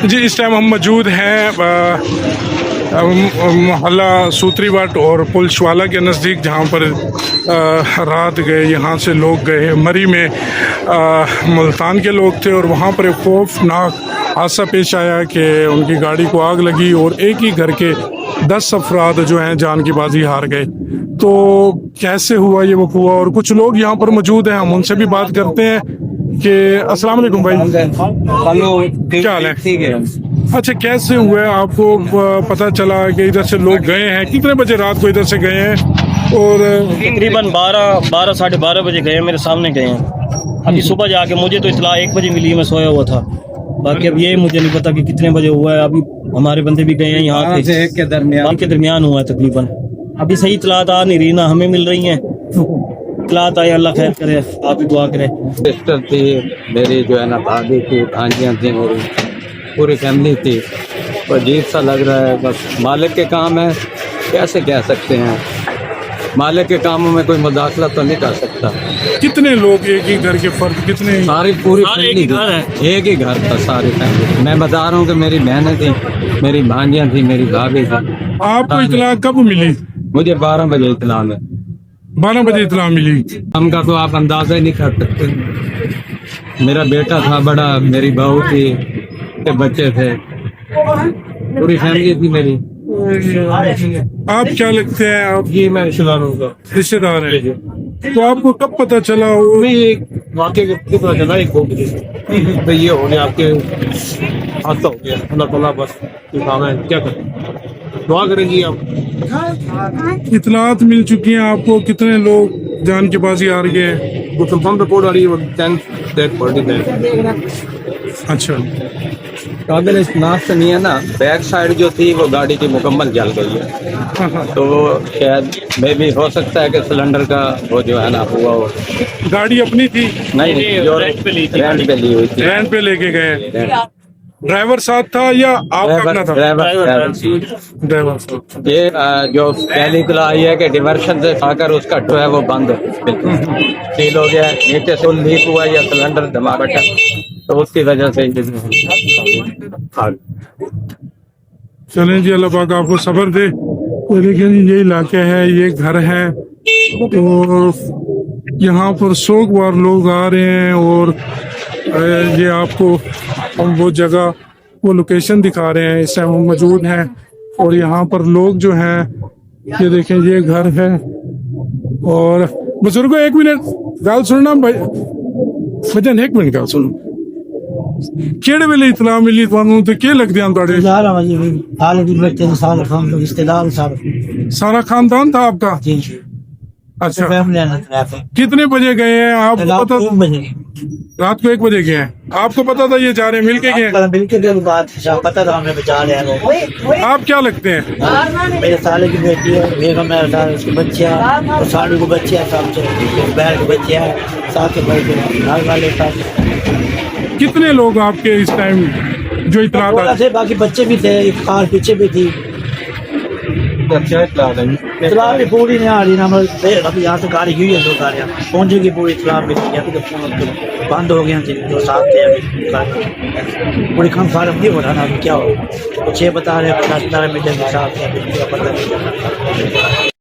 जी, इस टाइम हम मौजूद हैं मोहल्ला सूत्रीवाट और पुलशवाला के नज़दीक, जहाँ पर रात गए यहाँ से लोग गए। मरी में मुल्तान के लोग थे और वहाँ पर एक खौफनाक हादसा पेश आया कि उनकी गाड़ी को आग लगी और एक ही घर के 10 अफराद जो हैं जान की बाजी हार गए। तो कैसे हुआ ये वक़ूआ, और कुछ लोग यहाँ पर मौजूद हैं, हम उनसे भी बात करते हैं कि अस्सलाम वालेकुम भाई, हेलो, क्या हाल है? ठीक है। अच्छा, कैसे हुआ है? आपको पता चला कि इधर से लोग गए हैं, कितने बजे रात को इधर से गए हैं? और तकरीबन 12 साढ़े 12 बजे गए, मेरे सामने गए हैं। अभी सुबह जाके मुझे तो इतला 1 बजे मिली, मैं सोया हुआ था। बाकी अब ये मुझे नहीं पता कि कितने बजे हुआ है। अभी हमारे बंदे भी गए हैं यहाँ से के दरमियान हुआ है तकरीबन। अभी सही इतलात आ नहीं रही, ना हमें मिल रही हैं। इतलात आए, अल्लाह खैर करे, आप ही दुआ करें। सिस्टर थी मेरी, जो है ना भाभी थी, भांजियाँ थी, मेरी पूरी फैमिली थी। तो अजीब सा लग रहा है, बस मालिक के काम है, कैसे कह सकते हैं। मालिक के कामों में कोई मुदाखला तो नहीं कर सकता। कितने लोग, एक ही घर के फर्द कितने? सारी पूरी एक फैमिली ही घर है। एक ही घर था, सारी फैमिली। मैं बता रहा हूँ कि मेरी बहनें थी, मेरी भांजियाँ थी, मेरी भाभी थी। आपको इतला कब मिली? मुझे 12 बजे इतला में 12 बजे इतला मिली। हमका तो आप अंदाजा ही नहीं कर सकते। मेरा बेटा था बड़ा, मेरी बहू थी, के बच्चे थे, पूरी फैमिली थी मेरी। आप क्या लगते हैं? आप ये मैं रिश्तेदारों का रिश्तेदार हैं, तो आपको कब पता चला? वाकई के पता चला एक हो गई तो ये हो गया, आपके हादसा हो गया। अल्लाह ताला बस क्या करें, दुआ करेंगी आप। इतलात मिल चुकी हैं आपको? कितने लोग जान की बाजी हार गए हैं? वो कंफर्म रिपोर्ट आ रही है, वो 10 डेड बॉडी है। अच्छा, अगर इस नाश से नहीं है ना, बैक साइड जो थी वो गाड़ी की मुकम्मल जल गई है। तो शायद मे भी हो सकता है कि सिलेंडर का वो जो है ना हुआ हो। गाड़ी अपनी थी? नहीं, जो रेंट पे ली हुई थी। रेंट पे लेके गए? ड्राइवर साथ था या आप अपना था? ड्राइवर ड्राइवर साथ। ये जो पहली इतला आई है कि डिवर्शन से आकर उसका जो है वो बंद सील हो गया, नीचे से लीक हुआ या सिलेंडर धमा बैठा, तो उसकी वजह से चलें जी, अल्लाह पाक आपको सब्र दे। तो लेकिन ये इलाके है, ये घर है, तो यहाँ पर सोगवार लोग आ रहे हैं। और ये आपको हम वो जगह, वो लोकेशन दिखा रहे हैं, इस टाइम हम मौजूद हैं। और यहाँ पर लोग जो हैं, ये देखें, ये घर है। और बुजुर्गो, 1 मिनट गाल सुनना भाई, वजन 1 मिनट गाल सुनो। केड़े वेले इतला मिली तुहानू ते के लगदे हैं तुहाडे? सारा खानदान था आपका? जी। अच्छा, फैमिली कितने बजे गए हैं आपको पता? रात को 1 बजे गए हैं। आपको पता था ये जा रहे हैं, मिल के गए हैं? मिलके के बाद पता था हमें बचा रहे हैं। आप क्या लगते हैं? मेरे साले की बेटी है, बेगम है, साले उसके बच्चे हैं, और साले को बच्चे हैं, साथ बहन के बच्चे हैं, साथ में घर वाले साथ। कितने लोग आपके इस टाइम जो इतला थे? बाकी बच्चे भी थे, एक कार पीछे भी थी। इतला भी पूरी नहीं आ रही ना, अभी यहाँ से गाड़ी हुई है, 2 गाड़ियाँ पहुँचेगी पूरी। इतला भी अभी तो बंद हो गया, जो साथ थे अभी पूरी कंफर्म नहीं हो रहा ना, अभी क्या हो। 6 बता रहे हैं, 10 मिनट के साथ पता नहीं।